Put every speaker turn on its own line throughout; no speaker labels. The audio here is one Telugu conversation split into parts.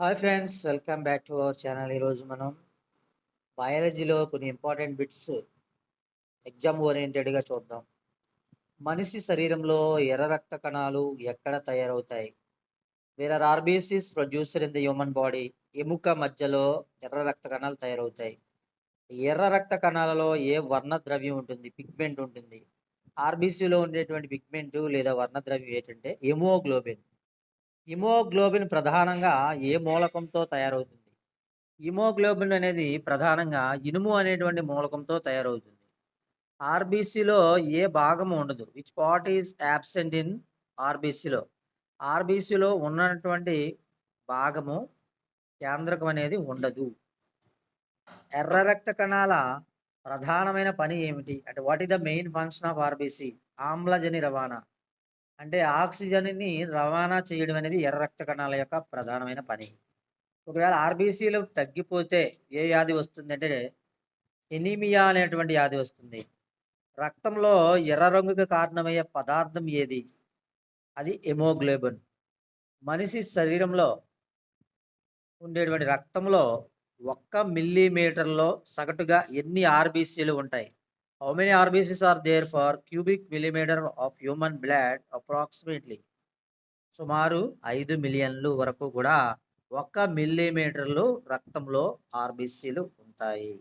Hi friends, welcome back to our channel. ఈరోజు మనం బయాలజీలో కొన్ని ఇంపార్టెంట్ బిట్స్ ఎగ్జామ్ ఓరియంటెడ్గా చూద్దాం. మనిషి శరీరంలో ఎర్ర రక్త కణాలు ఎక్కడ తయారవుతాయి? Where are RBCs producer in the human body. ఎముక మధ్యలో ఎర్ర రక్త కణాలు తయారవుతాయి. ఎర్ర రక్త కణాలలో ఏ వర్ణ ద్రవ్యం ఉంటుంది? పిగ్మెంట్ ఉంటుంది. ఆర్బీసీలో ఉండేటువంటి పిగ్మెంట్ లేదా వర్ణ ద్రవ్యం ఏంటంటే హిమోగ్లోబిన్. హిమోగ్లోబిన్ ప్రధానంగా ఏ మూలకంతో తయారవుతుంది? హిమోగ్లోబిన్ అనేది ప్రధానంగా ఇనుము అనేటువంటి మూలకంతో తయారవుతుంది. ఆర్బీసీలో ఏ భాగము ఉండదు? Which part is absent in ఆర్బీసీలో? ఆర్బీసీలో ఉన్నటువంటి భాగము కేంద్రకం అనేది ఉండదు. ఎర్ర రక్త కణాల ప్రధానమైన పని ఏమిటి అంటే what is the main function of RBC? ఆమ్లజని రవాణా, అంటే ఆక్సిజన్ని రవాణా చేయడం అనేది ఎర్ర రక్త కణాల యొక్క ప్రధానమైన పని. ఒకవేళ ఆర్బీసీలు తగ్గిపోతే ఏ వ్యాధి వస్తుంది అంటే ఎనీమియా అనేటువంటి వ్యాధి వస్తుంది. రక్తంలో ఎర్ర రంగుకు కారణమయ్యే పదార్థం ఏది? అది హెమోగ్లోబిన్. మనిషి శరీరంలో ఉండేటువంటి రక్తంలో 1 మిల్లీమీటర్లో సగటుగా ఎన్ని ఆర్బీసీలు ఉంటాయి? How many RBCs are there per cubic millimetre of human blood? Approximately సుమారు 5 మిలియన్లు వరకు కూడా 1 మిల్లీమీటర్లు రక్తంలో ఆర్బీసీలు ఉంటాయి.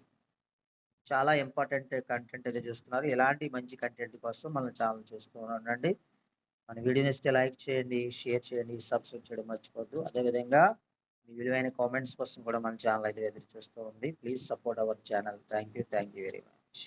చాలా ఇంపార్టెంట్ కంటెంట్ అయితే చూస్తున్నారు. ఎలాంటి మంచి కంటెంట్ కోసం మన ఛానల్ చూస్తూ ఉండండి. మన వీడియోని ఇస్తే లైక్ చేయండి, షేర్ చేయండి, సబ్స్క్రైబ్ చేయడం మర్చిపోద్దు. అదేవిధంగా మీ విలువైన కామెంట్స్ కోసం కూడా మన ఛానల్ అయితే ఎదురు చూస్తూ ఉంది. Please support our channel. Thank you very much.